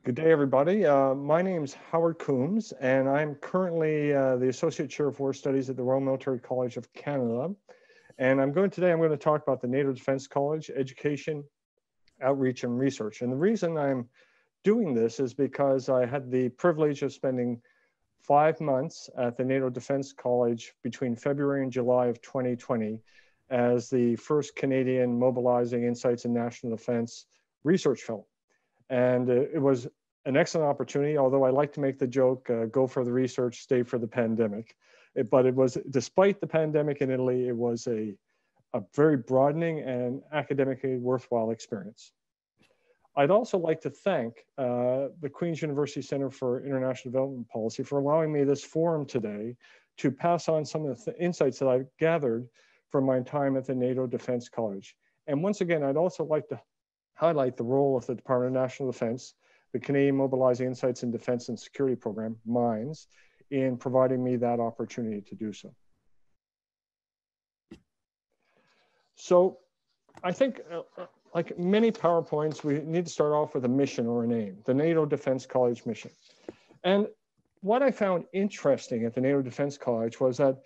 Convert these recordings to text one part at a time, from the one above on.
Good day, everybody. My name is Howard Coombs, and I'm currently the Associate Chair of War Studies at the Royal Military College of Canada. And I'm going to talk about the NATO Defense College, education, outreach, and research. And the reason I'm doing this is because I had the privilege of spending 5 months at the NATO Defense College between February and July of 2020 as the first Canadian Mobilizing Insights in National Defense Research Fellow. And it was an excellent opportunity, although I like to make the joke, go for the research, stay for the pandemic. But it was, despite the pandemic in Italy, it was a very broadening and academically worthwhile experience. I'd also like to thank the Queen's University Center for International Development Policy for allowing me this forum today to pass on some of the insights that I've gathered from my time at the NATO Defense College. And once again, I'd also like to highlight the role of the Department of National Defense, the Canadian Mobilizing Insights in Defense and Security Program, MINDS, in providing me that opportunity to do so. So I think, like many PowerPoints, we need to start off with a mission or a name, the NATO Defense College mission. And what I found interesting at the NATO Defense College was that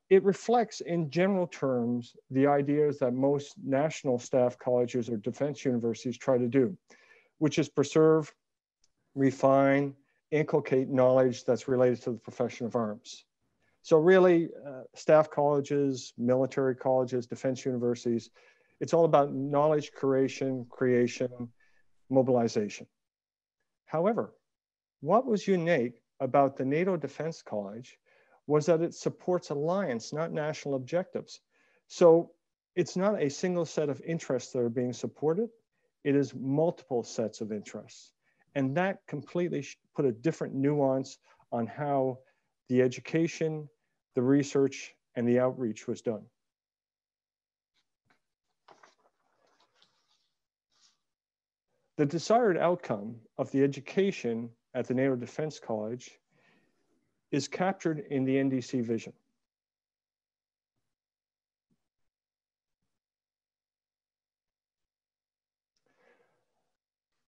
it reflects in general terms the ideas that most national staff colleges or defense universities try to do, which is preserve, refine, inculcate knowledge that's related to the profession of arms. So really, staff colleges, military colleges, defense universities, it's all about knowledge creation, mobilization. However, what was unique about the NATO Defense College was that it supports alliance, not national objectives. So it's not a single set of interests that are being supported, it is multiple sets of interests. And that completely put a different nuance on how the education, the research, and the outreach was done. The desired outcome of the education at the NATO Defense College is captured in the NDC vision.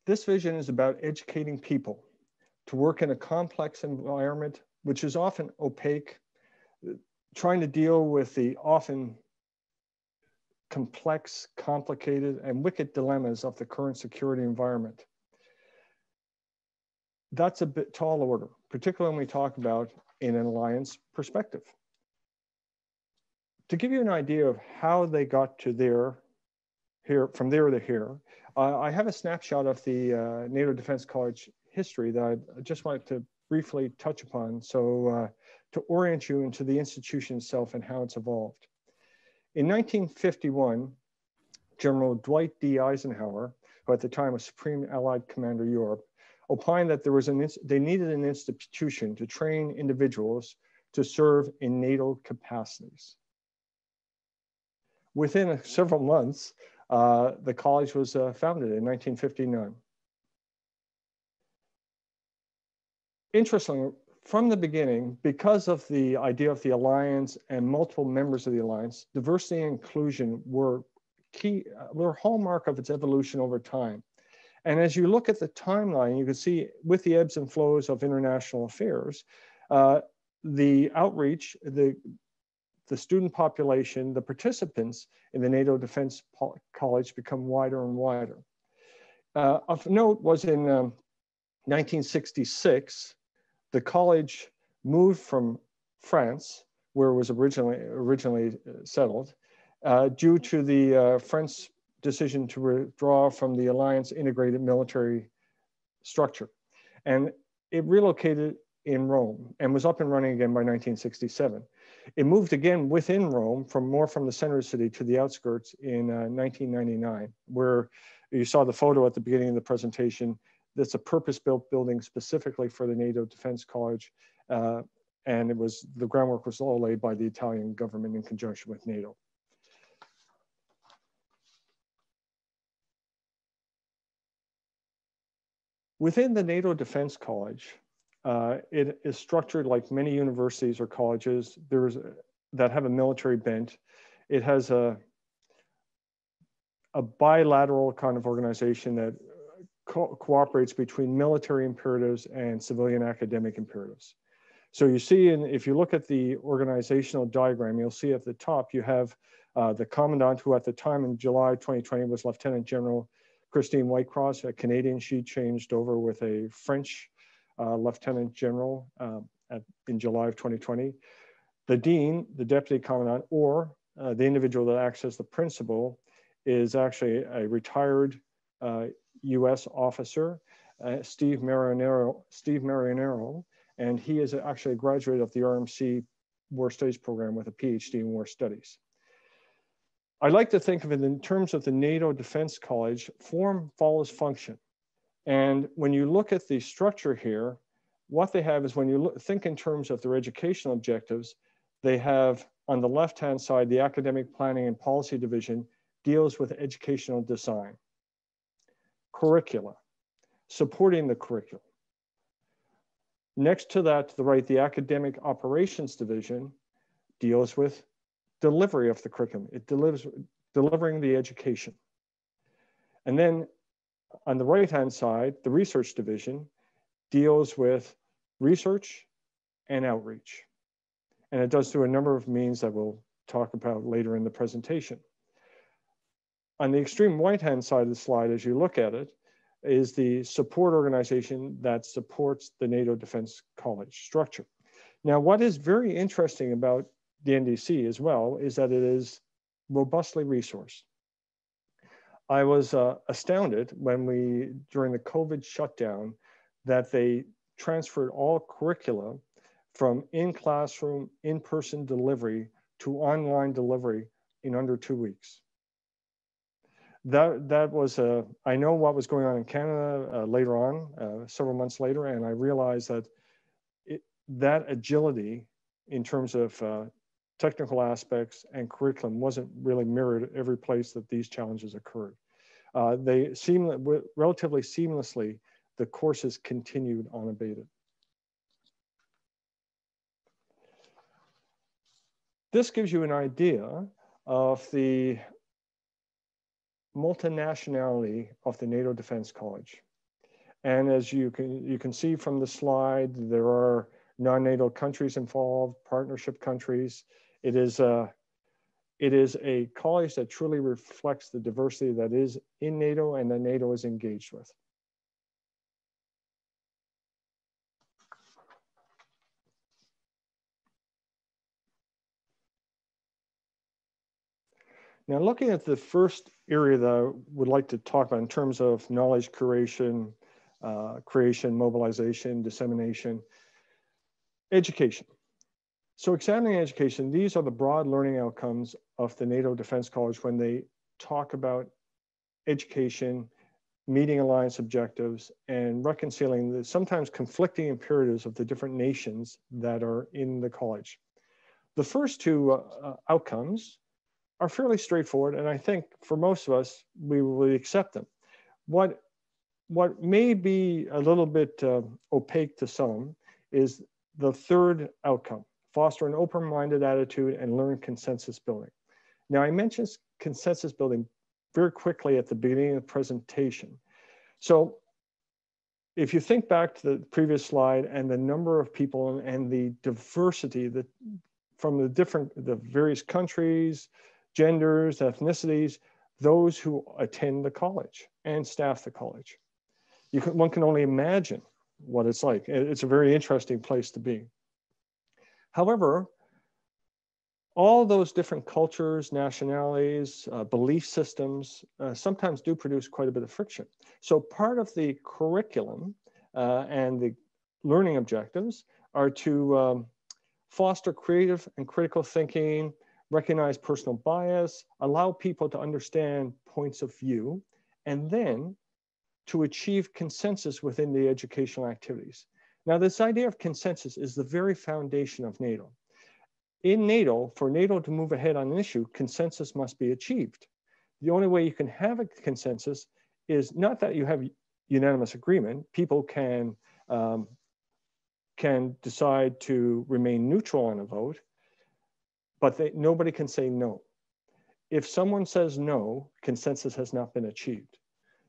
This vision is about educating people to work in a complex environment, which is often opaque, trying to deal with the often complex, complicated, and wicked dilemmas of the current security environment. That's a bit tall order, particularly when we talk about in an alliance perspective. To give you an idea of how they got to from there to here, I have a snapshot of the NATO Defense College history that I just wanted to briefly touch upon, so to orient you into the institution itself and how it's evolved. In 1951, General Dwight D. Eisenhower, who at the time was Supreme Allied Commander Europe, opined that they needed an institution to train individuals to serve in NATO capacities. Within several months, the college was founded in 1959. Interestingly, from the beginning, because of the idea of the alliance and multiple members of the alliance, diversity and inclusion were a hallmark of its evolution over time. And as you look at the timeline, you can see with the ebbs and flows of international affairs, the outreach, the student population, the participants in the NATO Defense College become wider and wider. Of note was in 1966, the college moved from France, where it was originally settled, due to the French decision to withdraw from the alliance integrated military structure. And it relocated in Rome and was up and running again by 1967. It moved again within Rome more from the center of the city to the outskirts in 1999, where you saw the photo at the beginning of the presentation. That's a purpose-built building specifically for the NATO Defense College. And the groundwork was all laid by the Italian government in conjunction with NATO. Within the NATO Defense College, it is structured like many universities or colleges that have a military bent. It has a bilateral kind of organization that cooperates between military imperatives and civilian academic imperatives. So you see, if you look at the organizational diagram, you'll see at the top, you have the commandant, who at the time in July 2020 was Lieutenant General Christine Whitecross, a Canadian. She changed over with a French Lieutenant General in July of 2020. The dean, the deputy commandant, or the individual that acts as the principal is actually a retired US officer, Steve Marinero, and he is actually a graduate of the RMC War Studies program with a PhD in War Studies. I like to think of it in terms of the NATO Defense College. Form follows function. And when you look at the structure here, what they have is, when you think in terms of their educational objectives, they have on the left-hand side, the Academic Planning and Policy Division deals with educational design, curricula, supporting the curriculum. Next to that, to the right, the Academic Operations Division deals with delivery of the curriculum. It delivering the education. And then on the right-hand side, the Research Division deals with research and outreach. And it does through a number of means that we'll talk about later in the presentation. On the extreme right-hand side of the slide, as you look at it, is the support organization that supports the NATO Defense College structure. Now, what is very interesting about the NDC as well is that it is robustly resourced. I was astounded when during the COVID shutdown, that they transferred all curricula from in-classroom, in-person delivery to online delivery in under 2 weeks. That was, I know what was going on in Canada later on, several months later, and I realized that that agility in terms of technical aspects and curriculum wasn't really mirrored at every place that these challenges occurred. Relatively seamlessly, the courses continued unabated. This gives you an idea of the multinationality of the NATO Defense College. And as you can see from the slide, there are non-NATO countries involved, partnership countries. It is a college that truly reflects the diversity that is in NATO and that NATO is engaged with. Now, looking at the first area that I would like to talk about in terms of knowledge creation, mobilization, dissemination, education. So examining education, these are the broad learning outcomes of the NATO Defense College when they talk about education, meeting alliance objectives, and reconciling the sometimes conflicting imperatives of the different nations that are in the college. The first two outcomes are fairly straightforward, and I think for most of us, we will accept them. What may be a little bit opaque to some is the third outcome: foster an open-minded attitude and learn consensus building. Now, I mentioned consensus building very quickly at the beginning of the presentation. So if you think back to the previous slide and the number of people and the diversity from the various countries, genders, ethnicities, those who attend the college and staff the college. One can only imagine what it's like. It's a very interesting place to be. However, all those different cultures, nationalities, belief systems sometimes do produce quite a bit of friction. So part of the curriculum and the learning objectives are to foster creative and critical thinking, recognize personal bias, allow people to understand points of view, and then to achieve consensus within the educational activities. Now, this idea of consensus is the very foundation of NATO. In NATO, for NATO to move ahead on an issue, consensus must be achieved. The only way you can have a consensus is not that you have unanimous agreement. People can decide to remain neutral on a vote, but nobody can say no. If someone says no, consensus has not been achieved.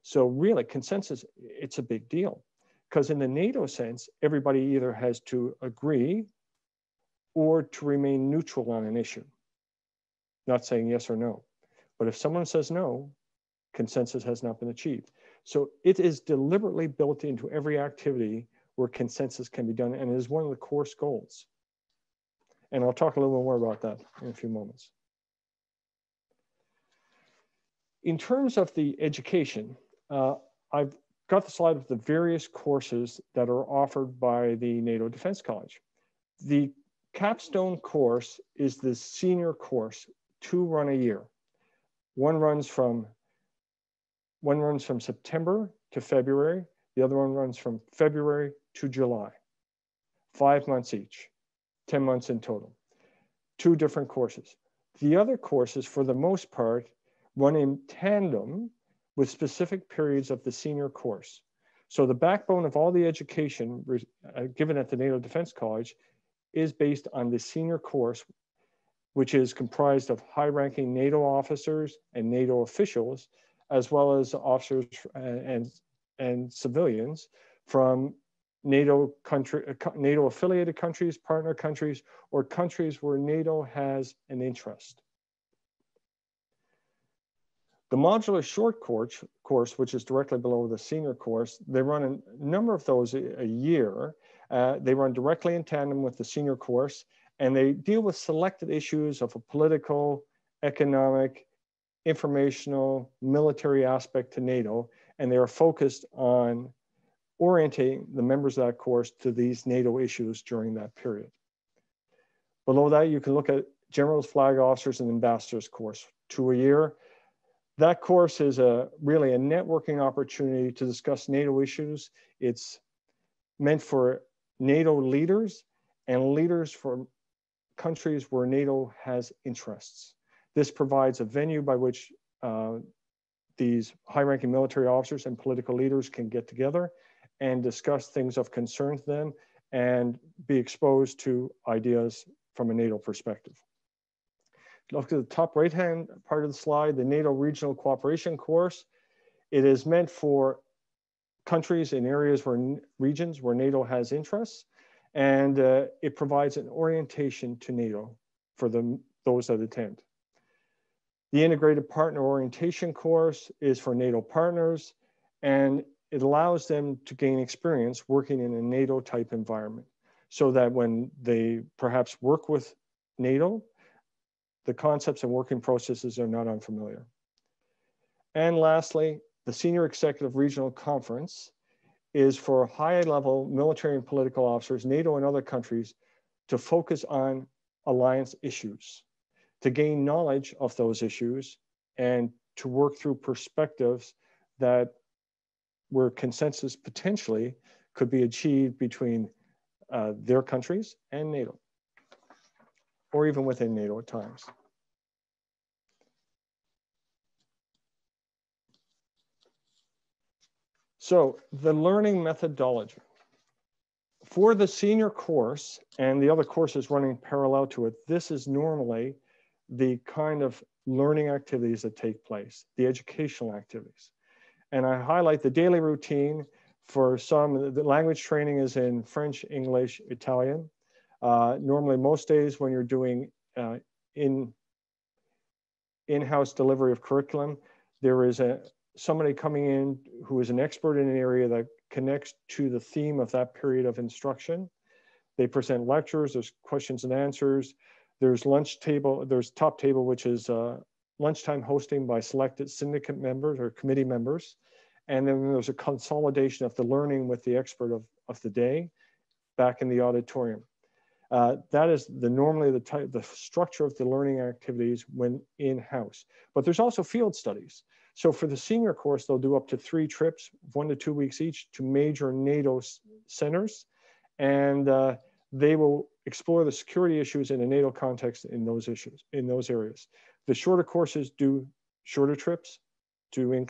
So really, consensus, it's a big deal. Because in the NATO sense, everybody either has to agree or to remain neutral on an issue, not saying yes or no. But if someone says no, consensus has not been achieved. So it is deliberately built into every activity where consensus can be done, and it is one of the course goals. And I'll talk a little more about that in a few moments. In terms of the education, I've got the slide of the various courses that are offered by the NATO Defense College. The capstone course is the senior course, 2 run a year. One runs from September to February. The other one runs from February to July. 5 months each, 10 months in total. 2 different courses. The other courses, for the most part, run in tandem with specific periods of the senior course. So the backbone of all the education given at the NATO Defense College is based on the senior course, which is comprised of high-ranking NATO officers and NATO officials, as well as officers and civilians from NATO affiliated countries, partner countries, or countries where NATO has an interest. The modular short course, which is directly below the senior course, they run a number of those a year. They run directly in tandem with the senior course, and they deal with selected issues of a political, economic, informational, military aspect to NATO, and they are focused on orienting the members of that course to these NATO issues during that period. Below that, you can look at Generals, Flag Officers, and Ambassadors course, 2 a year. That course is really a networking opportunity to discuss NATO issues. It's meant for NATO leaders and leaders from countries where NATO has interests. This provides a venue by which these high-ranking military officers and political leaders can get together and discuss things of concern to them and be exposed to ideas from a NATO perspective. Look at the top right-hand part of the slide, the NATO Regional Cooperation course. It is meant for countries in areas regions where NATO has interests, and it provides an orientation to NATO for those that attend. The Integrated Partner Orientation course is for NATO partners, and it allows them to gain experience working in a NATO type environment so that when they perhaps work with NATO, the concepts and working processes are not unfamiliar. And lastly, the Senior Executive Regional Conference is for high-level military and political officers, NATO and other countries, to focus on alliance issues, to gain knowledge of those issues, and to work through perspectives that where consensus potentially could be achieved between their countries and NATO, or even within NATO at times. So the learning methodology. For the senior course and the other courses running parallel to it, this is normally the kind of learning activities that take place, the educational activities. And I highlight the daily routine. For some, the language training is in French, English, Italian. Normally, most days when you're doing in-house delivery of curriculum, there is somebody coming in who is an expert in an area that connects to the theme of that period of instruction. They present lectures, there's questions and answers, there's lunch table, there's top table, which is lunchtime hosting by selected syndicate members or committee members. And then there's a consolidation of the learning with the expert of the day back in the auditorium. That is normally the structure of the learning activities when in-house. But there's also field studies. So for the senior course, they'll do up to 3 trips, 1 to 2 weeks each, to major NATO centers. And they will explore the security issues in a NATO context in those areas. The shorter courses do shorter trips to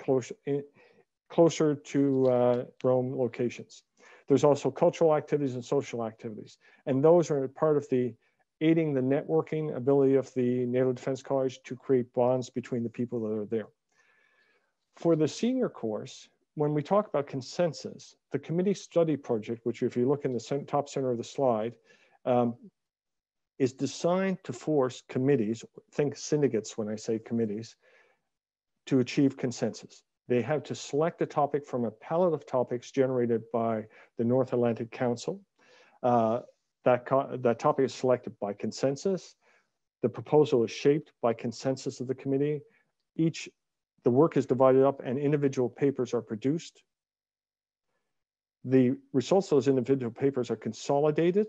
closer to Rome locations. There's also cultural activities and social activities. And those are part of the aiding the networking ability of the NATO Defense College to create bonds between the people that are there. For the senior course, when we talk about consensus, the committee study project, which if you look in the top center of the slide, is designed to force committees, think syndicates when I say committees, to achieve consensus. They have to select a topic from a palette of topics generated by the North Atlantic Council. That topic is selected by consensus. The proposal is shaped by consensus of the committee. The work is divided up and individual papers are produced. The results of those individual papers are consolidated,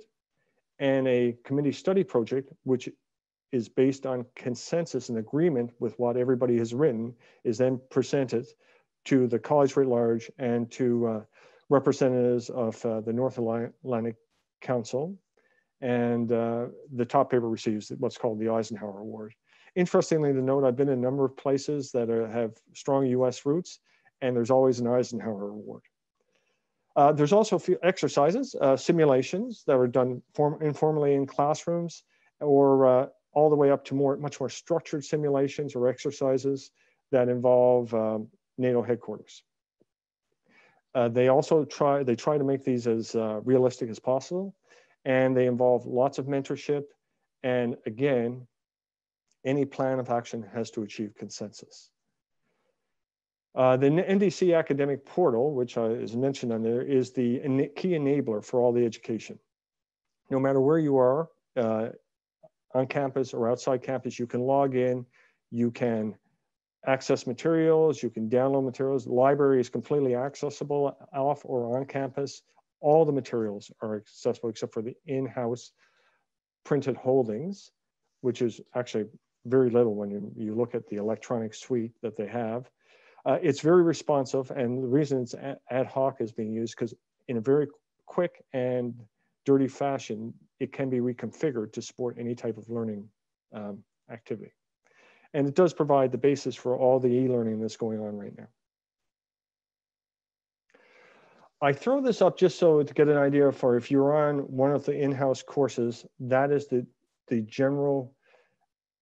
and a committee study project, which is based on consensus and agreement with what everybody has written, is then presented to the college writ large and to representatives of the North Atlantic Council. And the top paper receives what's called the Eisenhower Award. Interestingly to note, I've been in a number of places that have strong US roots, and there's always an Eisenhower Award. There's also a few exercises, simulations that are done informally in classrooms, or all the way up to much more structured simulations or exercises that involve NATO headquarters. They try to make these as realistic as possible, and they involve lots of mentorship. And again, any plan of action has to achieve consensus. The NDC academic portal, which is mentioned on there, is the key enabler for all the education. No matter where you are, on campus or outside campus, you can log in, you can access materials, you can download materials. The library is completely accessible off or on campus. All the materials are accessible except for the in-house printed holdings, which is actually very little when you look at the electronic suite that they have. It's very responsive, and the reason it's ad hoc is being used because in a very quick and dirty fashion, it can be reconfigured to support any type of learning activity. And it does provide the basis for all the e-learning that's going on right now. I throw this up just so to get an idea for if you're on one of the in-house courses, that is the general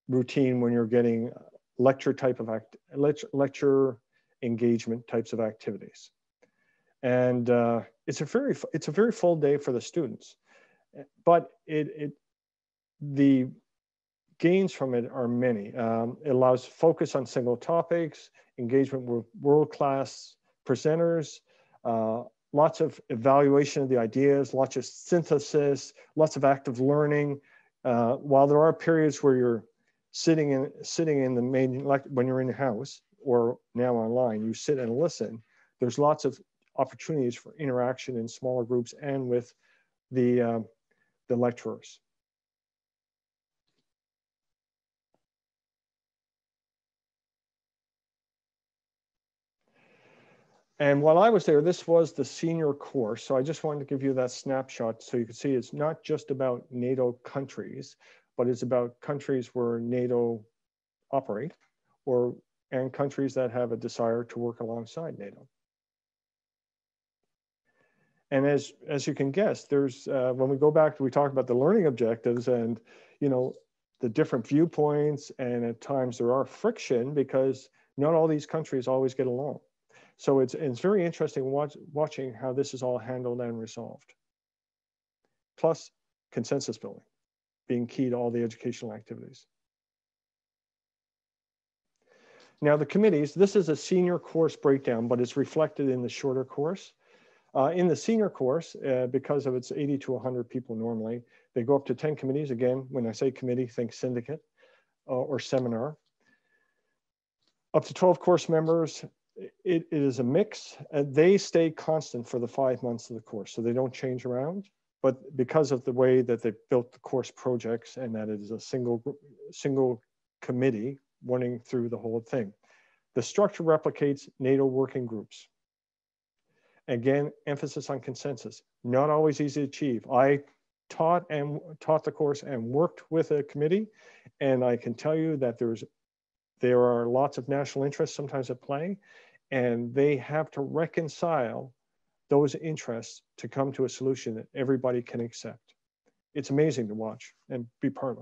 routine when you're getting lecture engagement types of activities. And it's a very full day for the students, but the gains from it are many. It allows focus on single topics, engagement with world-class presenters, lots of evaluation of the ideas, lots of synthesis, lots of active learning. While there are periods where you're sitting in the main, like when you're in the house or now online, you sit and listen. There's lots of opportunities for interaction in smaller groups and with the lecturers. And while I was there, this was the senior course. So I just wanted to give you that snapshot so you can see it's not just about NATO countries, but it's about countries where NATO operate and countries that have a desire to work alongside NATO. And as you can guess, there's when we go back, we talk about the learning objectives and the different viewpoints, and at times there are friction because not all these countries always get along. So it's very interesting watching how this is all handled and resolved. Plus consensus building being key to all the educational activities. Now the committees, this is a senior course breakdown, but it's reflected in the shorter course. In the senior course, because of its 80 to 100 people normally, they go up to 10 committees. Again, when I say committee, think syndicate or seminar. Up to 12 course members. It is a mix. They stay constant for the 5 months of the course, so they don't change around. But because of the way that they've built the course projects and that it is a single committee running through the whole thing. The structure replicates NATO working groups. Again, emphasis on consensus. Not always easy to achieve. I taught the course and worked with a committee, and I can tell you that there are lots of national interests sometimes at play, and they have to reconcile those interests to come to a solution that everybody can accept. It's amazing to watch and be part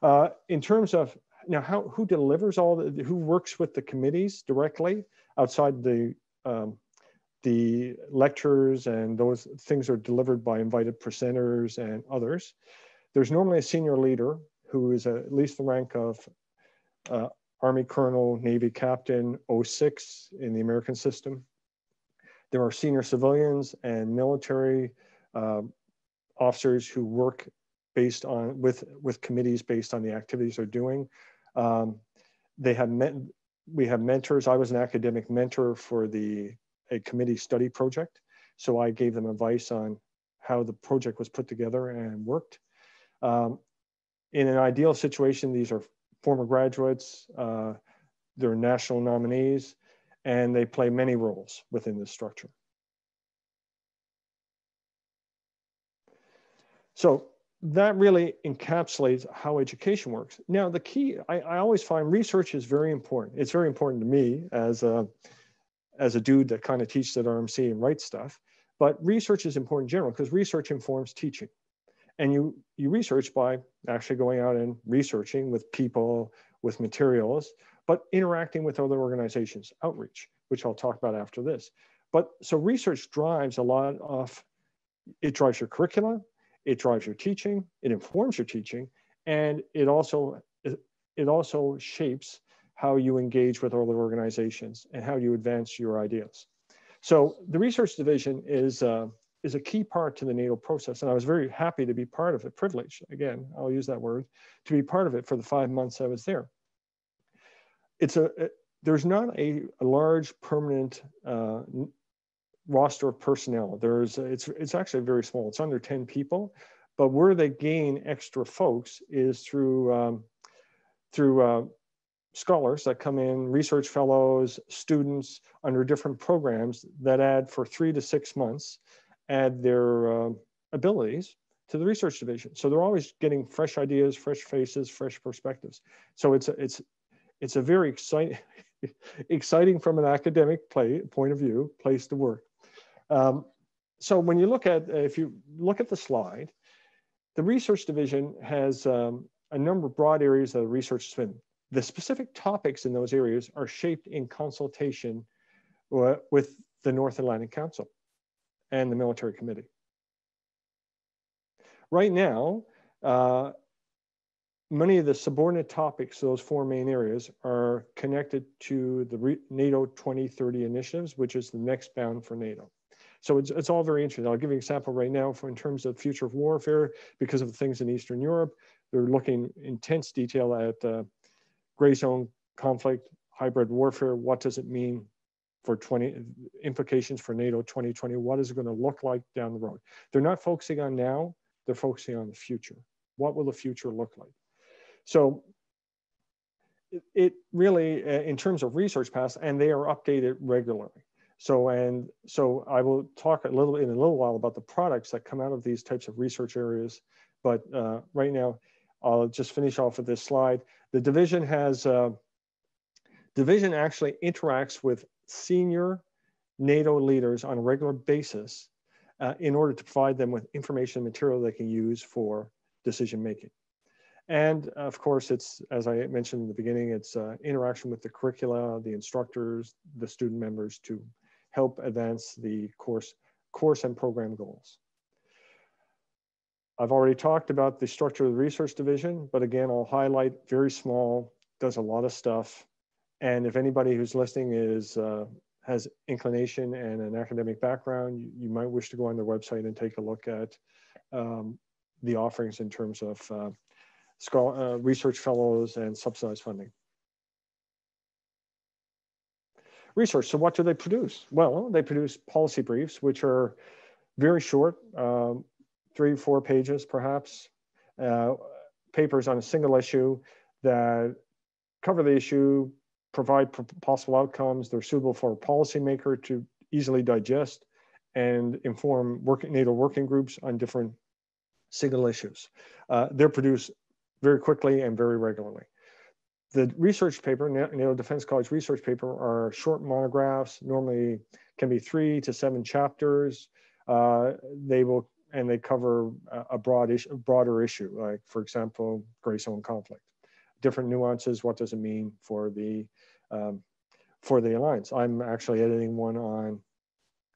of. In terms of now who delivers who works with the committees directly outside the lectures, and those things are delivered by invited presenters and others. There's normally a senior leader who is at least the rank of Army Colonel, Navy Captain, 06 in the American system. There are senior civilians and military officers who work based on with committees based on the activities they're doing. We have mentors. I was an academic mentor for a committee study project, so I gave them advice on how the project was put together and worked. In an ideal situation, these are former graduates, they're national nominees, and they play many roles within this structure. So that really encapsulates how education works. Now, the key, I always find research is very important. It's very important to me as a dude that kind of teaches at RMC and writes stuff, but research is important in general because research informs teaching. And you research by actually going out and researching with people, with materials, but interacting with other organizations, outreach, which I'll talk about after this. But so research drives a lot of, it drives your curricula, it drives your teaching, it informs your teaching, and it also shapes how you engage with other organizations and how you advance your ideas. So the research division is a key part to the NATO process, and I was very happy to be part of it, privileged, again, I'll use that word, to be part of it for the 5 months I was there. There's not a large permanent roster of personnel. It's actually very small. It's under 10 people, but where they gain extra folks is through scholars that come in, research fellows, students under different programs that add for 3 to 6 months, add their abilities to the research division. So they're always getting fresh ideas, fresh faces, fresh perspectives. So it's a very exciting from an academic point of view, place to work. So when you look at, if you look at the slide, the research division has a number of broad areas that the research is in. The specific topics in those areas are shaped in consultation with the North Atlantic Council and the military committee. Right now, many of the subordinate topics, those 4 main areas, are connected to the NATO 2030 initiatives, which is the next bound for NATO. So it's all very interesting. I'll give you an example right now in terms of future of warfare, because of the things in Eastern Europe. They're looking in intense detail at gray zone conflict, hybrid warfare. What does it mean for implications for NATO 2020? What is it going to look like down the road? They're not focusing on now, they're focusing on the future. What will the future look like? So it really, in terms of research paths, and they are updated regularly. So I will talk in a little while about the products that come out of these types of research areas. But right now, I'll just finish off with this slide. The division actually interacts with senior NATO leaders on a regular basis in order to provide them with information and material they can use for decision making. And of course, it's, as I mentioned in the beginning, it's interaction with the curricula, the instructors, the student members to help advance the course and program goals. I've already talked about the structure of the research division, but again, I'll highlight very small, does a lot of stuff. And if anybody who's listening has inclination and an academic background, you might wish to go on their website and take a look at the offerings in terms of research fellows and subsidized funding. Research, so what do they produce? Well, they produce policy briefs, which are very short, 3-4 pages perhaps, papers on a single issue that cover the issue, provide possible outcomes. They're suitable for a policymaker to easily digest and inform NATO working groups on different single issues. They're produced very quickly and very regularly. The research paper, NATO Defense College research paper, are short monographs, normally can be 3 to 7 chapters. They cover a broader issue, like, for example, gray zone conflict. different nuances. What does it mean for the alliance? I'm actually editing one on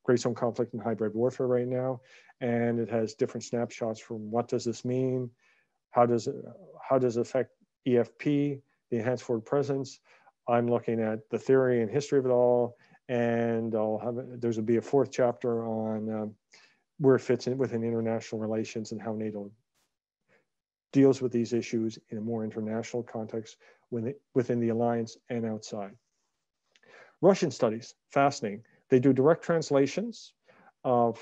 Gray Zone conflict and hybrid warfare right now, and it has different snapshots from what does this mean, how does it affect EFP, the enhanced forward presence. I'm looking at the theory and history of it all, and there's will be a fourth chapter on where it fits in within international relations and how NATO deals with these issues in a more international context within the alliance and outside. Russian studies, fascinating. They do direct translations of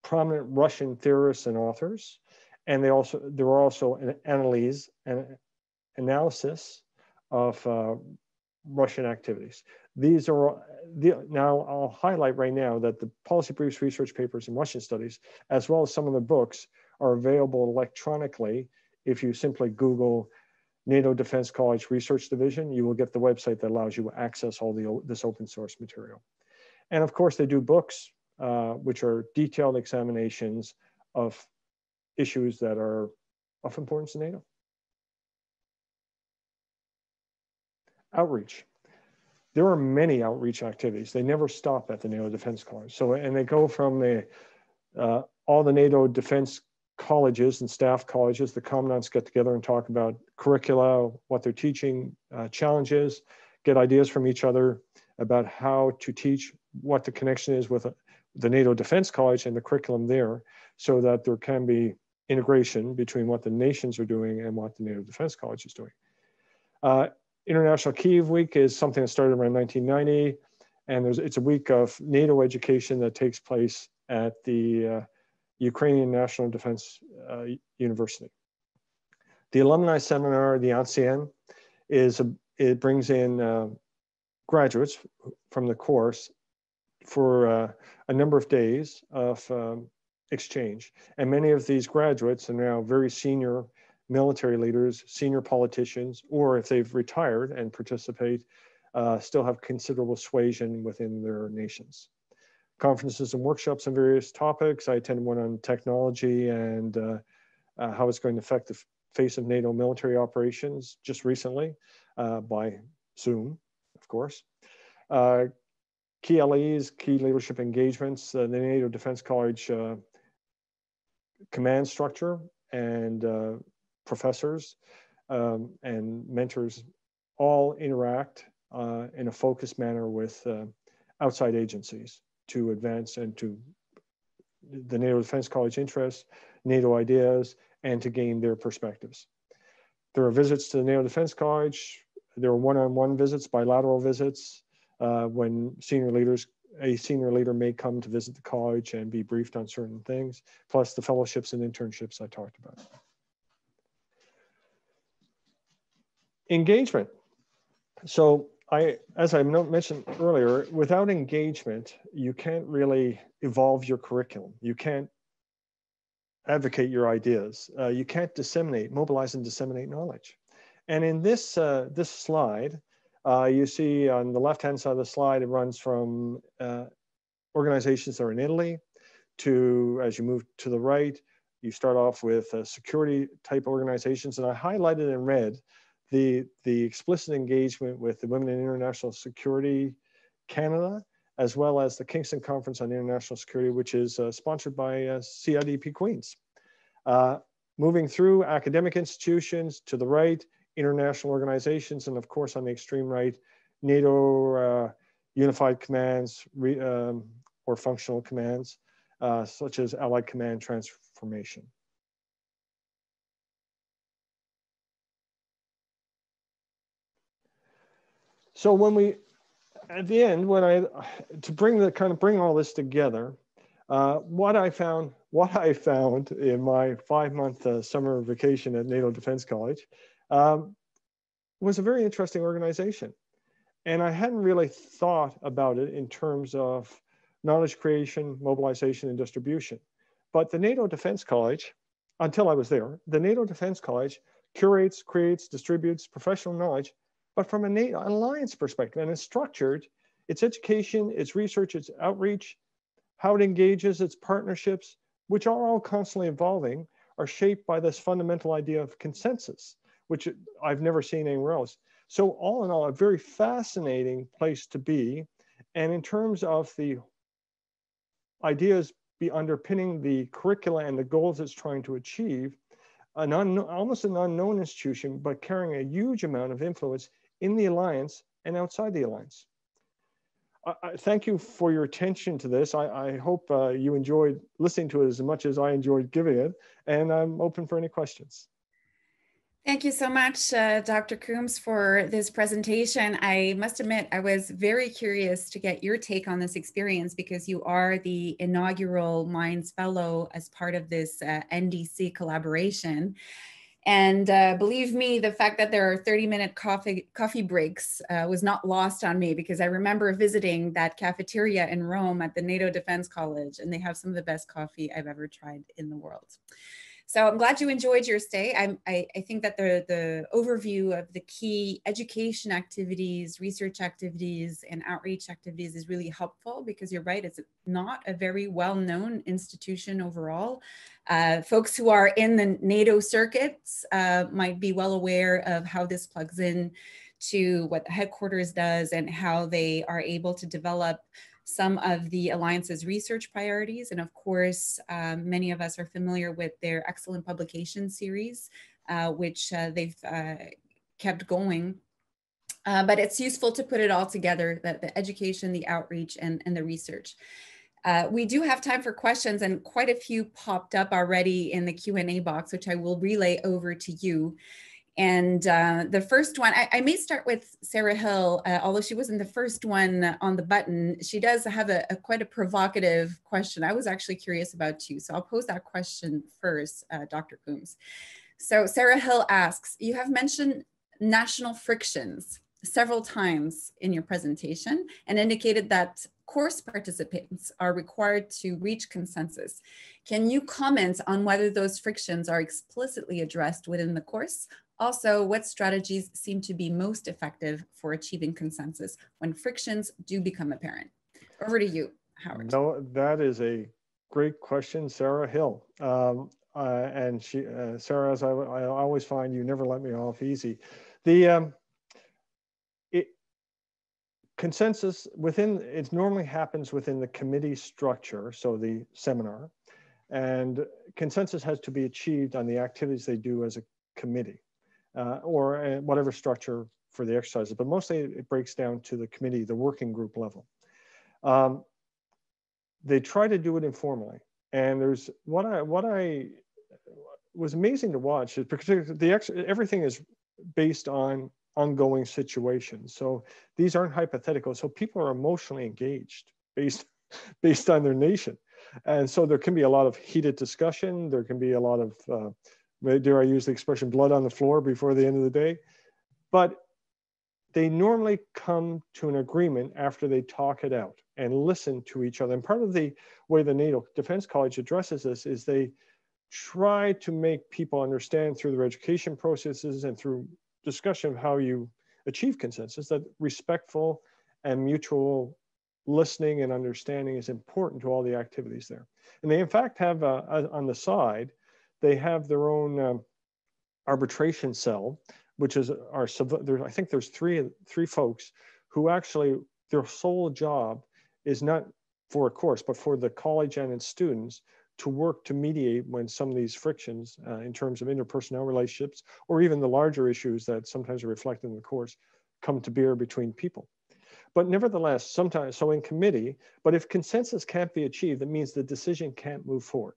prominent Russian theorists and authors, and there are also an analysis of Russian activities. These are now I'll highlight right now that the policy briefs, research papers, and Russian studies, as well as some of the books, are available electronically. If you simply Google NATO Defense College Research Division, you will get the website that allows you to access all this open source material. And of course, they do books, which are detailed examinations of issues that are of importance to NATO. Outreach. There are many outreach activities. They never stop at the NATO Defense College. And they go from all the NATO defense colleges and staff colleges. The commandants get together and talk about curricula, what they're teaching, challenges, get ideas from each other about how to teach, what the connection is with the NATO Defense College and the curriculum there, so that there can be integration between what the nations are doing and what the NATO Defense College is doing. International Kyiv Week is something that started around 1990, and it's a week of NATO education that takes place at the Ukrainian National Defense University. The alumni seminar, the ANSIEN, it brings in graduates from the course for a number of days of exchange. And many of these graduates are now very senior military leaders, senior politicians, or if they've retired and participate, still have considerable suasion within their nations. Conferences and workshops on various topics. I attended one on technology and how it's going to affect the face of NATO military operations just recently by Zoom, of course. Key LEs, key leadership engagements, the NATO Defense College command structure and professors and mentors all interact in a focused manner with outside agencies to advance and to the NATO Defense College interests, NATO ideas, and to gain their perspectives. There are visits to the NATO Defense College. There are one-on-one visits, bilateral visits, when a senior leader may come to visit the college and be briefed on certain things, plus the fellowships and internships I talked about. Engagement. So as I mentioned earlier, without engagement, you can't really evolve your curriculum. You can't advocate your ideas. You can't mobilize and disseminate knowledge. And in this slide, you see on the left-hand side of the slide, it runs from organizations that are in Italy to, as you move to the right, you start off with security type organizations. And I highlighted in red the explicit engagement with the Women in International Security Canada, as well as the Kingston Conference on International Security, which is sponsored by CIDP Queens. Moving through academic institutions to the right, international organizations, and of course on the extreme right, NATO unified commands or functional commands, such as Allied Command Transformation. So at the end, to bring all this together, what I found in my 5-month summer vacation at NATO Defense College was a very interesting organization. And I hadn't really thought about it in terms of knowledge creation, mobilization, and distribution. But the NATO Defense College, until I was there, the NATO Defense College curates, creates, distributes professional knowledge, but from an alliance perspective, and it's structured, its education, its research, its outreach, how it engages, its partnerships, which are all constantly evolving, are shaped by this fundamental idea of consensus, which I've never seen anywhere else. So all in all, a very fascinating place to be. And in terms of the ideas be underpinning the curricula and the goals it's trying to achieve, almost an unknown institution, but carrying a huge amount of influence in the Alliance and outside the Alliance. Thank you for your attention to this. I hope you enjoyed listening to it as much as I enjoyed giving it, and I'm open for any questions. Thank you so much, Dr. Coombs, for this presentation. I must admit, I was very curious to get your take on this experience because you are the inaugural Minds Fellow as part of this NDC collaboration. And believe me, the fact that there are 30-minute coffee breaks was not lost on me, because I remember visiting that cafeteria in Rome at the NATO Defense College, and they have some of the best coffee I've ever tried in the world. So I'm glad you enjoyed your stay. I think that the overview of the key education activities, research activities, and outreach activities is really helpful, because you're right, it's not a very well-known institution overall. Folks who are in the NATO circuits might be well aware of how this plugs in to what the headquarters does and how they are able to develop some of the Alliance's research priorities. And of course, many of us are familiar with their excellent publication series, which they've kept going. But it's useful to put it all together, the education, the outreach, and the research. We do have time for questions, and quite a few popped up already in the Q&A box, which I will relay over to you. And the first one, I may start with Sarah Hill, although she wasn't the first one on the button. She does have quite a provocative question I was actually curious about too. So I'll pose that question first, Dr. Coombs. So Sarah Hill asks, you have mentioned national frictions several times in your presentation and indicated that course participants are required to reach consensus. Can you comment on whether those frictions are explicitly addressed within the course? Also, what strategies seem to be most effective for achieving consensus when frictions do become apparent? Over to you, Howard. No, that is a great question, Sarah Hill. And Sarah, as I always find, you never let me off easy. The consensus it normally happens within the committee structure, so the seminar, and consensus has to be achieved on the activities they do as a committee. Or whatever structure for the exercises, but mostly it breaks down to the committee, the working group level. They try to do it informally, and there's what I was amazing to watch is because everything is based on ongoing situations. So these aren't hypothetical. So people are emotionally engaged based on their nation, and so there can be a lot of heated discussion. There can be a lot of dare I use the expression, blood on the floor before the end of the day. But they normally come to an agreement after they talk it out and listen to each other. And part of the way the NATO Defense College addresses this is they try to make people understand through their education processes and through discussion of how you achieve consensus that respectful and mutual listening and understanding is important to all the activities there. And they in fact have on the side, they have their own arbitration cell, which is I think there's three folks who actually their sole job is not for a course, but for the college and its students to work to mediate when some of these frictions in terms of interpersonal relationships, or even the larger issues that sometimes are reflected in the course, come to bear between people. But nevertheless, sometimes, so in committee, but if consensus can't be achieved, that means the decision can't move forward.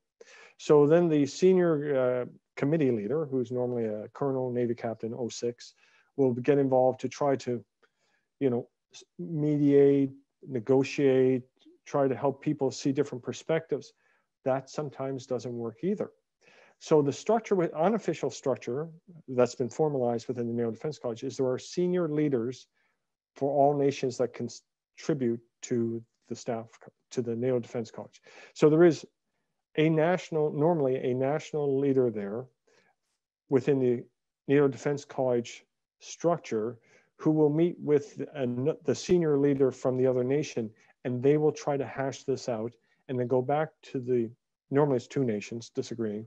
So then the senior committee leader, who's normally a colonel, Navy captain, 06, will get involved to try to, mediate, negotiate, try to help people see different perspectives. That sometimes doesn't work either. So the structure, unofficial structure that's been formalized within the NATO Defense College is there are senior leaders for all nations that contribute to the staff, to the NATO Defense College. So there is normally a national leader there within the NATO Defense College structure who will meet with the senior leader from the other nation, and they will try to hash this out and then go back to normally it's two nations disagreeing,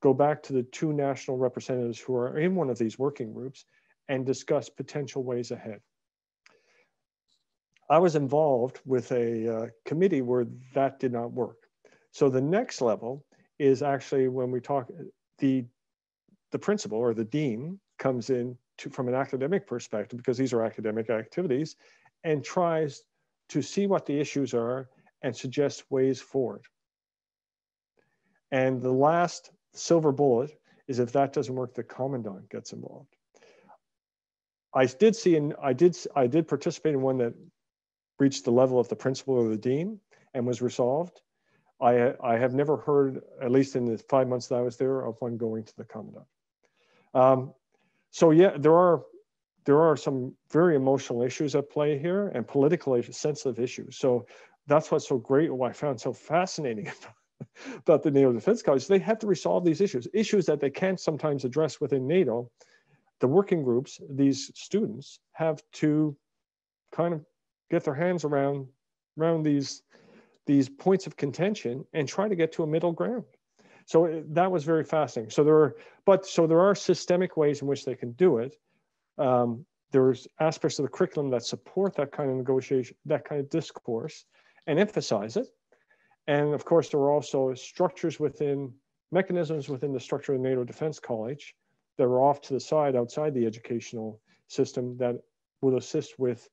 go back to the 2 national representatives who are in one of these working groups and discuss potential ways ahead. I was involved with a committee where that did not work. So the next level is actually when we talk, the principal or the dean comes in from an academic perspective, because these are academic activities, and tries to see what the issues are and suggest ways forward. And the last silver bullet is, if that doesn't work, the commandant gets involved. I did participate in one that reached the level of the principal or the dean and was resolved. I have never heard, at least in the 5 months that I was there, of one going to the commandant. So yeah, there are some very emotional issues at play here, and politically sensitive issues. So that's what's so great, what I found so fascinating about the NATO Defense College. They have to resolve these issues that they can't sometimes address within NATO. The working groups, these students, have to kind of get their hands around these points of contention and try to get to a middle ground. So that was very fascinating. So there are systemic ways in which they can do it. There's aspects of the curriculum that support that kind of negotiation, that kind of discourse, and emphasize it. And of course, there are also structures mechanisms within the structure of the NATO Defense College that are off to the side, outside the educational system, that will assist with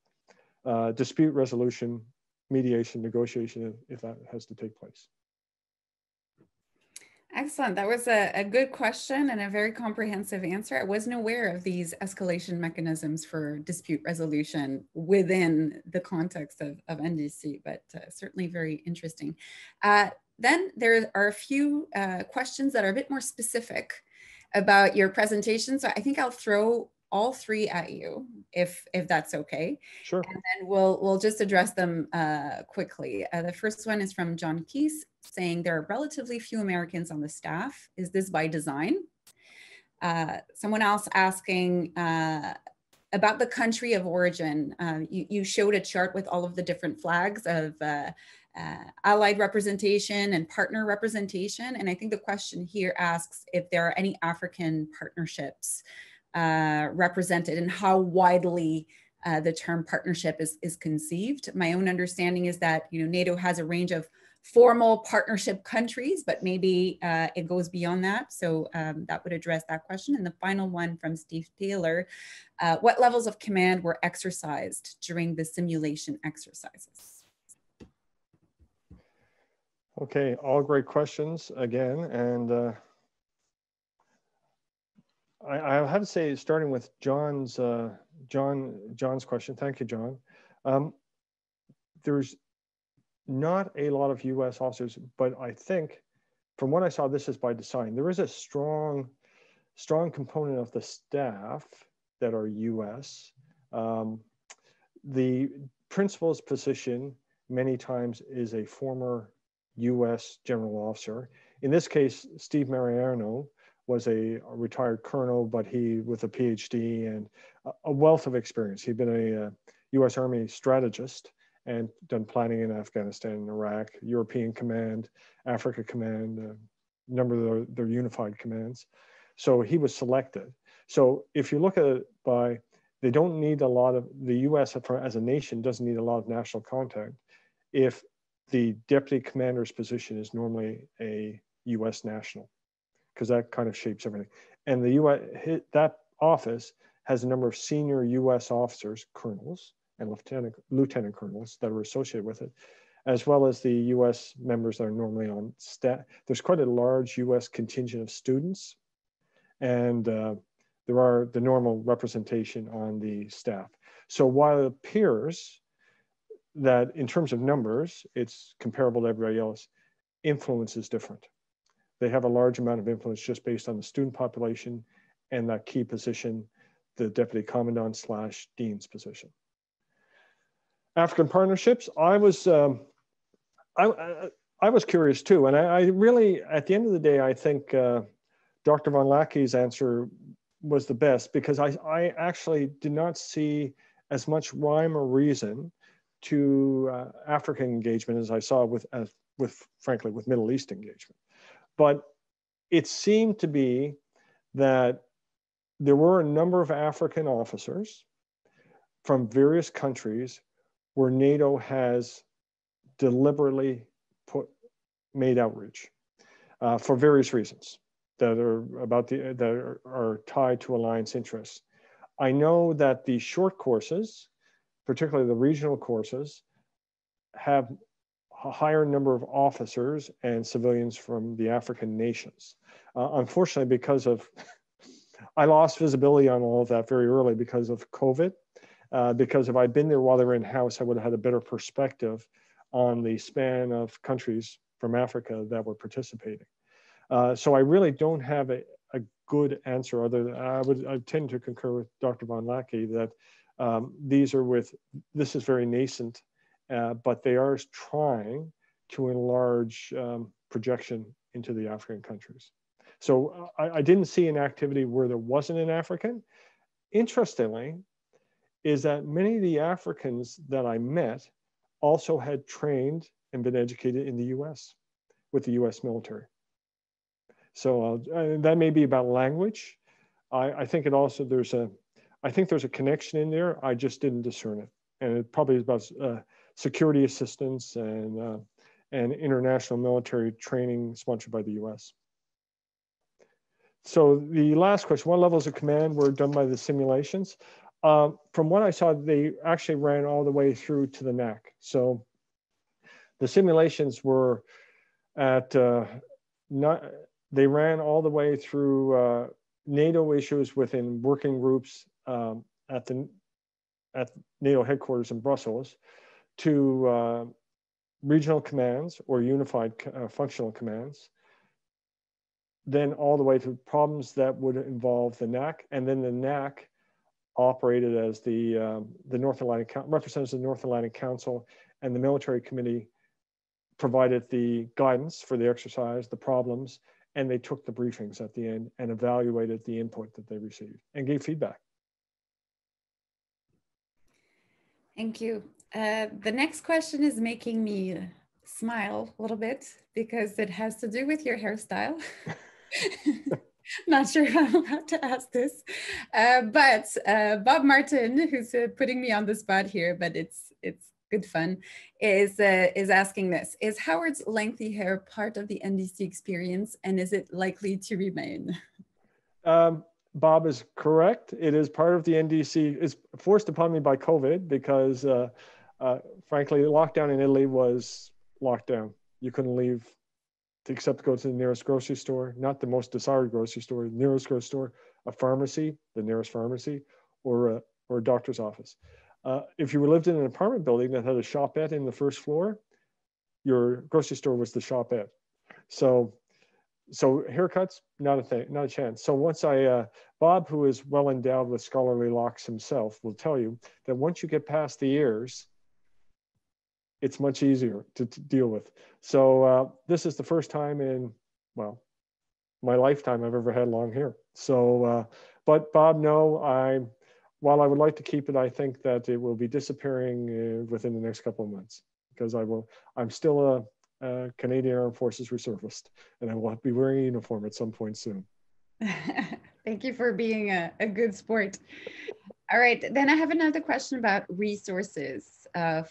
dispute resolution, mediation, negotiation, if that has to take place. Excellent. That was a good question and a very comprehensive answer. I wasn't aware of these escalation mechanisms for dispute resolution within the context of NDC, but certainly very interesting. Then there are a few questions that are a bit more specific about your presentation. So I think I'll throw all 3 at you, if that's okay. Sure. And then we'll just address them quickly. The first one is from John Keese, saying there are relatively few Americans on the staff. Is this by design? Someone else asking about the country of origin. You showed a chart with all of the different flags of allied representation and partner representation. And I think the question here asks if there are any African partnerships represented and how widely the term partnership is conceived. My own understanding is that NATO has a range of formal partnership countries, but maybe it goes beyond that. So that would address that question. And the final one from Steve Taylor, what levels of command were exercised during the simulation exercises? Okay, all great questions again. And I have to say, starting with John's question, thank you, John. There's not a lot of U.S. officers, but I think from what I saw, this is by design. There is a strong component of the staff that are U.S. The principal's position many times is a former U.S. general officer. In this case, Steve Mariano was a retired colonel, but he with a PhD and a wealth of experience. He'd been a U.S. Army strategist and done planning in Afghanistan and Iraq, European Command, Africa Command, a number of their unified commands. So he was selected. So if you look at it they don't need a lot of, the US as a nation doesn't need a lot of national contact if the deputy commander's position is normally a US national, because that kind of shapes everything. And the US, that office has a number of senior US officers, colonels, and lieutenant colonels that are associated with it, as well as the US members that are normally on staff. There's quite a large US contingent of students, and there are the normal representation on the staff. So while it appears that in terms of numbers, it's comparable to everybody else, influence is different. They have a large amount of influence just based on the student population and that key position, the deputy commandant / dean's position. African partnerships, I was curious too, and I really, at the end of the day, I think Dr. von Lackey's answer was the best, because I actually did not see as much rhyme or reason to African engagement as I saw with frankly with Middle East engagement. But it seemed to be that there were a number of African officers from various countries where NATO has deliberately made outreach for various reasons that are tied to alliance interests. I know that the short courses, particularly the regional courses, have a higher number of officers and civilians from the African nations. Unfortunately, because of, I lost visibility on all of that very early because of COVID. Because if I'd been there while they were in-house, I would have had a better perspective on the span of countries from Africa that were participating. So I really don't have a good answer other than I tend to concur with Dr. Von Lackey that this is very nascent, but they are trying to enlarge projection into the African countries. So I didn't see an activity where there wasn't an African. Interestingly, is that many of the Africans that I met also had trained and been educated in the US with the US military. So that may be about language. I think it also, there's a connection in there. I just didn't discern it. And it probably is about security assistance and international military training sponsored by the US. So the last question, what levels of command were done by the simulations? From what I saw, they actually ran all the way through to the NAC. So the simulations were they ran all the way through NATO issues within working groups at NATO headquarters in Brussels to regional commands or unified functional commands, then all the way to problems that would involve the NAC, and then the NAC operated as the North Atlantic, represents the North Atlantic Council, and the military committee provided the guidance for the exercise, the problems, and they took the briefings at the end and evaluated the input that they received and gave feedback. Thank you. The next question is making me smile a little bit because it has to do with your hairstyle. Not sure if I'm allowed to ask this, but Bob Martin, who's putting me on the spot here, but it's good fun, is asking this: is Howard's lengthy hair part of the NDC experience, and is it likely to remain? Bob is correct. It is part of the NDC. It's forced upon me by COVID because, frankly, the lockdown in Italy was lockdown. You couldn't leave except to go to the nearest grocery store, not the most desired grocery store, the nearest grocery store, a pharmacy, the nearest pharmacy, or a doctor's office. If you lived in an apartment building that had a shopette in the first floor, your grocery store was the shopette. So haircuts, not a thing, not a chance. So once Bob, who is well endowed with scholarly locks himself, will tell you that once you get past the ears, it's much easier to deal with. So this is the first time in, well, my lifetime I've ever had long hair. So, but Bob, no, while I would like to keep it, I think that it will be disappearing within the next couple of months because I'm still a Canadian Armed Forces reservist, and I will be wearing a uniform at some point soon. Thank you for being a good sport. All right, then I have another question about resources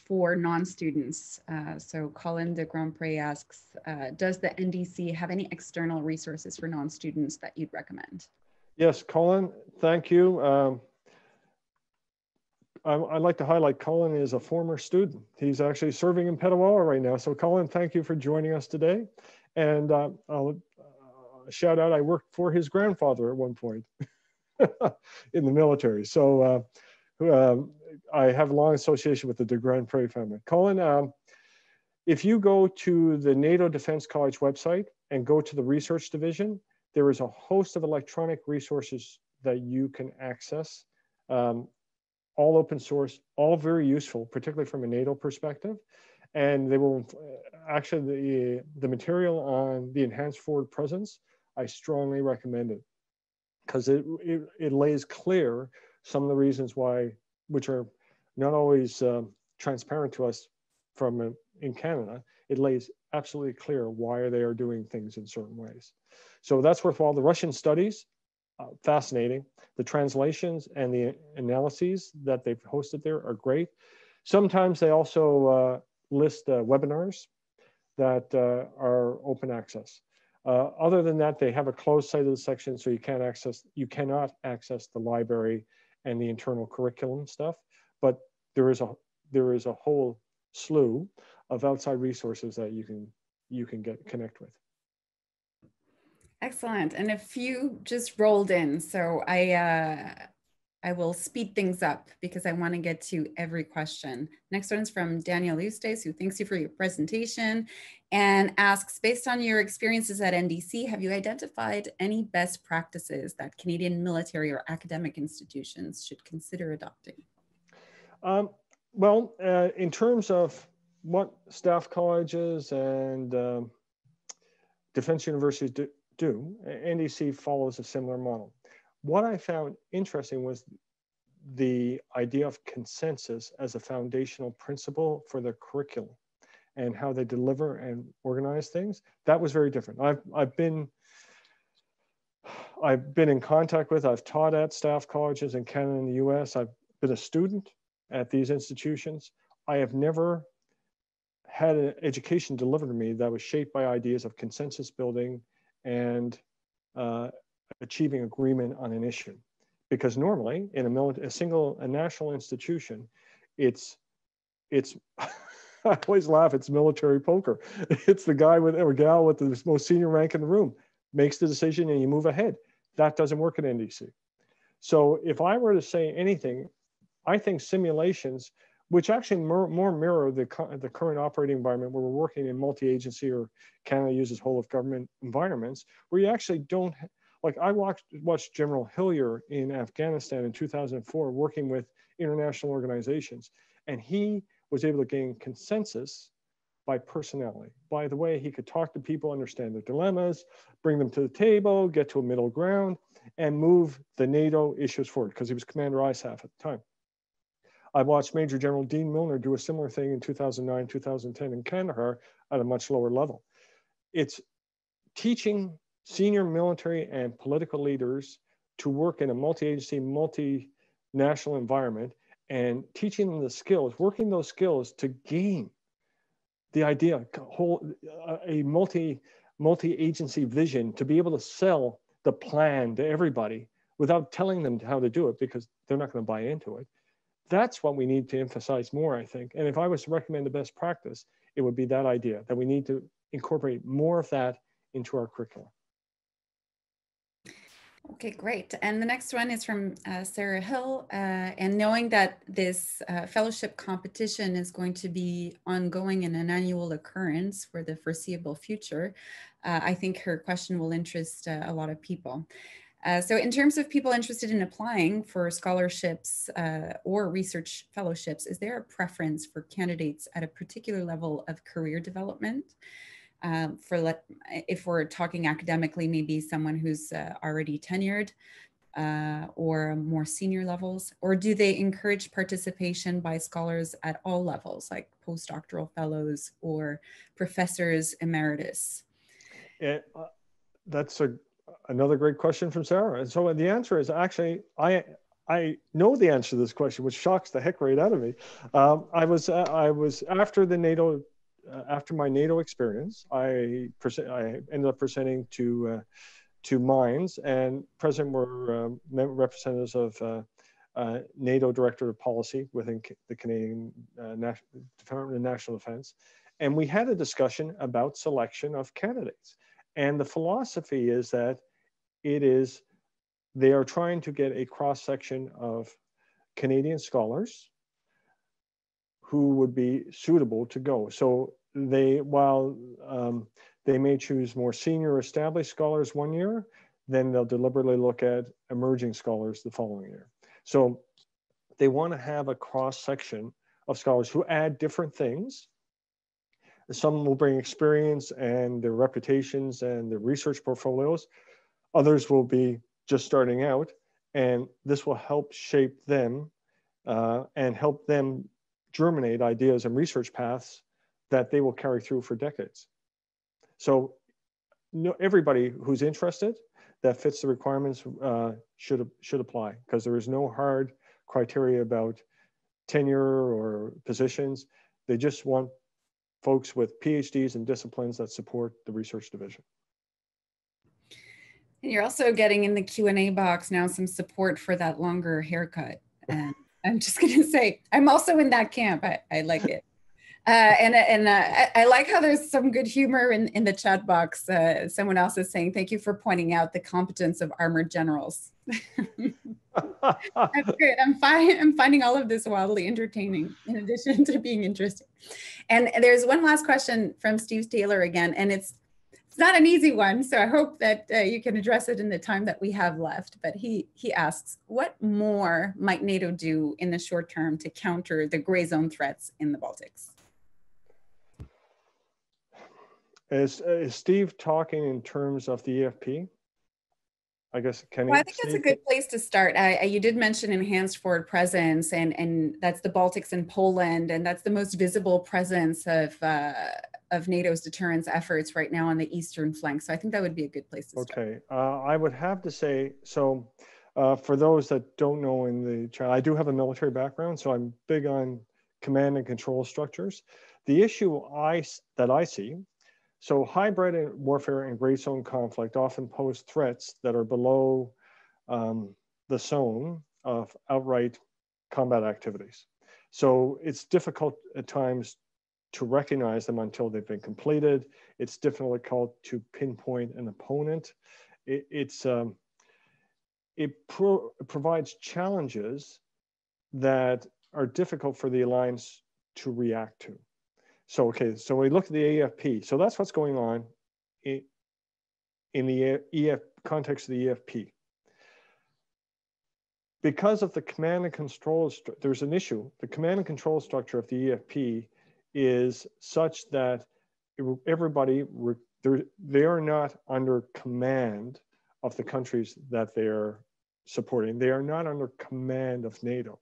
for non-students. So Colin de Grandpré asks, does the NDC have any external resources for non-students that you'd recommend? Yes, Colin, thank you. I'd like to highlight Colin is a former student. He's actually serving in Petawawa right now. So Colin, thank you for joining us today. And I'll shout out, I worked for his grandfather at one point in the military. So I have a long association with the de Grandpré family. Colin, if you go to the NATO Defense College website and go to the research division, there is a host of electronic resources that you can access. All open source, all very useful, particularly from a NATO perspective. And they will actually, the material on the enhanced forward presence, I strongly recommend it because it lays clear some of the reasons why, which are not always transparent to us from in Canada. It lays absolutely clear why they are doing things in certain ways. So that's worthwhile. The Russian studies, fascinating. The translations and the analyses that they've hosted there are great. Sometimes they also list webinars that are open access. Other than that, they have a closed cited section, so you cannot access the library and the internal curriculum stuff. But there is a whole slew of outside resources that you can connect with. Excellent. And a few just rolled in, so I will speed things up because I want to get to every question. Next one is from Daniel Eustace, who thanks you for your presentation and asks, based on your experiences at NDC, have you identified any best practices that Canadian military or academic institutions should consider adopting? Well, in terms of what staff colleges and defense universities do, NDC follows a similar model. What I found interesting was the idea of consensus as a foundational principle for their curriculum and how they deliver and organize things. That was very different. I've been in contact with, I've taught at staff colleges in Canada and the US. I've been a student at these institutions. I have never had an education delivered to me that was shaped by ideas of consensus building and achieving agreement on an issue. Because normally in a national institution, it's I always laugh, it's military poker. It's the guy or gal with the most senior rank in the room makes the decision and you move ahead. That doesn't work at NDC. So if I were to say anything, I think simulations, which actually more mirror the current operating environment where we're working in multi-agency, or Canada uses whole of government environments, where you actually don't, like I watched General Hillier in Afghanistan in 2004, working with international organizations, and he was able to gain consensus by personality. By the way, he could talk to people, understand their dilemmas, bring them to the table, get to a middle ground, and move the NATO issues forward, because he was Commander ISAF at the time. I watched Major General Dean Milner do a similar thing in 2009, 2010 in Kandahar at a much lower level. It's teaching senior military and political leaders to work in a multi-agency, multinational environment and teaching them the skills, working those skills to gain the idea, a multi-agency vision, to be able to sell the plan to everybody without telling them how to do it, because they're not going to buy into it. That's what we need to emphasize more, I think. And if I was to recommend the best practice, it would be that idea, that we need to incorporate more of that into our curriculum. Okay, great. And the next one is from Sarah Hill. And knowing that this fellowship competition is going to be ongoing and an annual occurrence for the foreseeable future, I think her question will interest a lot of people. So in terms of people interested in applying for scholarships or research fellowships, is there a preference for candidates at a particular level of career development? If we're talking academically, maybe someone who's already tenured or more senior levels, or do they encourage participation by scholars at all levels, like postdoctoral fellows or professors emeritus? That's another great question from Sarah. And so the answer is actually, I know the answer to this question, which shocks the heck right out of me. I was after the NATO, after my NATO experience, I ended up presenting to Mines, and present were representatives of NATO Director of Policy within the Canadian Department of National Defense, and we had a discussion about selection of candidates. And the philosophy is that they are trying to get a cross-section of Canadian scholars who would be suitable to go. So while they may choose more senior established scholars one year, then they'll deliberately look at emerging scholars the following year. So they want to have a cross-section of scholars who add different things. Some will bring experience and their reputations and their research portfolios. Others will be just starting out, and this will help shape them and help them germinate ideas and research paths that they will carry through for decades. So everybody who's interested that fits the requirements should apply, because there is no hard criteria about tenure or positions. They just want folks with PhDs in disciplines that support the research division. And you're also getting in the Q&A box now some support for that longer haircut. And I'm just going to say, I'm also in that camp. I like it. I like how there's some good humor in the chat box. Someone else is saying, thank you for pointing out the competence of armored generals. That's good. I'm finding all of this wildly entertaining, in addition to being interesting. And there's one last question from Steve Taylor again, and it's not an easy one, so I hope that you can address it in the time that we have left. But he asks, what more might NATO do in the short term to counter the gray zone threats in the Baltics? Is Steve talking in terms of the EFP? I guess, well, I think that's a good place to start. You did mention enhanced forward presence, and that's the Baltics and Poland, and that's the most visible presence of NATO's deterrence efforts right now on the eastern flank. So I think that would be a good place to start. Okay, I would have to say, so for those that don't know in the chat, I do have a military background, so I'm big on command and control structures. The issue that I see, so hybrid warfare and gray zone conflict often pose threats that are below the zone of outright combat activities. So it's difficult at times to recognize them until they've been completed. It's difficult to pinpoint an opponent. It provides challenges that are difficult for the alliance to react to. So, okay, so we look at the EFP. So that's what's going on in the context of the EFP. Because of the command and control, there's an issue. The command and control structure of the EFP is such that everybody, they are not under command of the countries that they're supporting. They are not under command of NATO.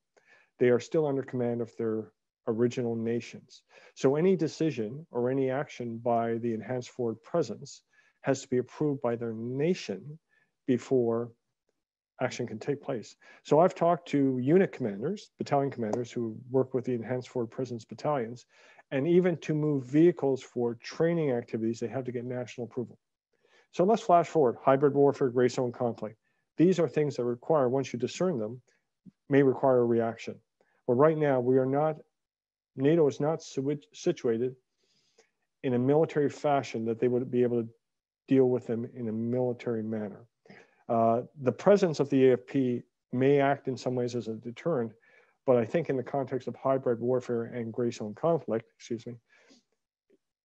They are still under command of their original nations. So any decision or any action by the enhanced forward presence has to be approved by their nation before action can take place. So I've talked to unit commanders, battalion commanders who work with the enhanced forward presence battalions, and even to move vehicles for training activities, they have to get national approval. So let's flash forward, hybrid warfare, gray zone conflict. These are things that require, once you discern them, may require a reaction. But right now, we are not, NATO is not situated in a military fashion that they would be able to deal with them in a military manner. The presence of the AFP may act in some ways as a deterrent, but I think in the context of hybrid warfare and gray zone conflict,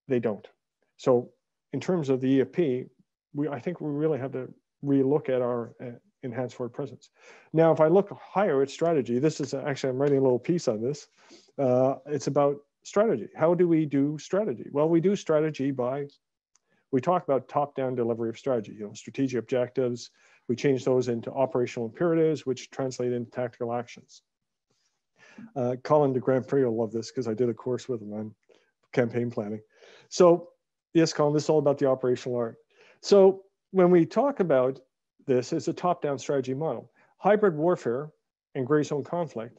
they don't. So in terms of the EFP, I think we really have to relook at our enhanced forward presence. Now, if I look higher at strategy, this is actually, I'm writing a little piece on this. It's about strategy. How do we do strategy? Well, we do strategy by, we talk about top-down delivery of strategy, strategic objectives. We change those into operational imperatives, which translate into tactical actions. Colin de Grand Prix will love this because I did a course with him on campaign planning. So yes, Colin, this is all about the operational art. So when we talk about this, it's a top-down strategy model. Hybrid warfare and gray zone conflict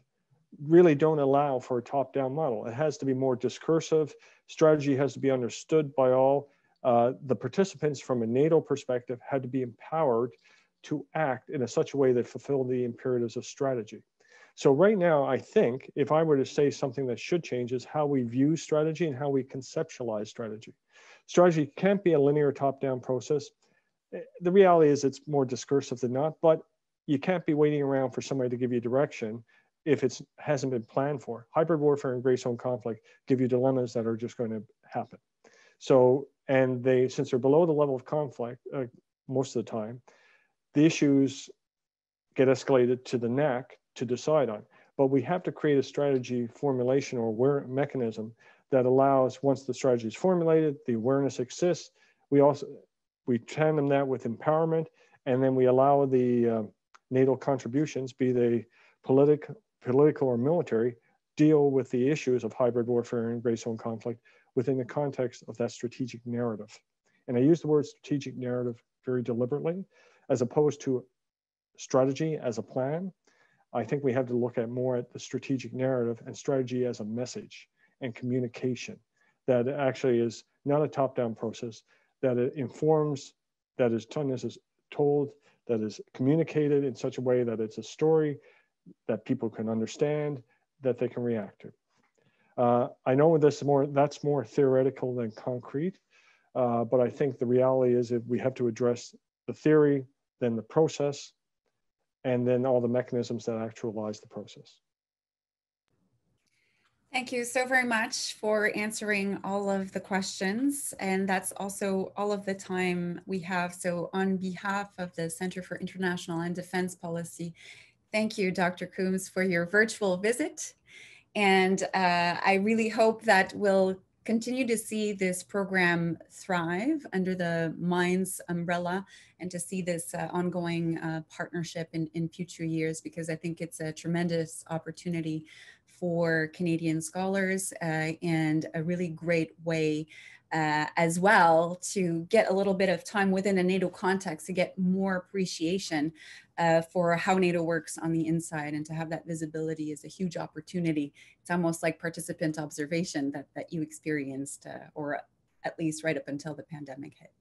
really don't allow for a top-down model. It has to be more discursive. Strategy has to be understood by all. The participants from a NATO perspective had to be empowered to act in such a way that fulfilled the imperatives of strategy. So right now, I think if I were to say something that should change is how we view strategy and how we conceptualize strategy. Strategy can't be a linear top-down process. The reality is it's more discursive than not, but you can't be waiting around for somebody to give you direction if it hasn't been planned for. Hybrid warfare and gray zone conflict give you dilemmas that are just going to happen. So, and since they're below the level of conflict most of the time, the issues get escalated to the NAC to decide on. But we have to create a strategy formulation or mechanism that allows, once the strategy is formulated, the awareness exists, we tandem that with empowerment, and then we allow the NATO contributions, be they political or military, deal with the issues of hybrid warfare and gray zone conflict within the context of that strategic narrative. And I use the word strategic narrative very deliberately, as opposed to strategy as a plan. I think we have to look at more at the strategic narrative and strategy as a message and communication that actually is not a top-down process, that it informs, that is told, that is communicated in such a way that it's a story that people can understand, that they can react to. I know that's more theoretical than concrete, but I think the reality is that we have to address the theory, then the process, and then all the mechanisms that actualize the process. Thank you so very much for answering all of the questions. And that's also all of the time we have. So on behalf of the Center for International and Defense Policy, thank you, Dr. Coombs, for your virtual visit. And I really hope that we'll continue to see this program thrive under the MINDS umbrella and to see this ongoing partnership in future years, because I think it's a tremendous opportunity for Canadian scholars and a really great way as well to get a little bit of time within a NATO context to get more appreciation for how NATO works on the inside, and to have that visibility is a huge opportunity. It's almost like participant observation that you experienced, or at least right up until the pandemic hit.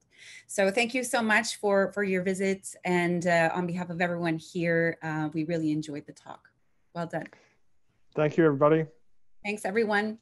So thank you so much for your visit. And on behalf of everyone here, we really enjoyed the talk. Well done. Thank you, everybody. Thanks, everyone.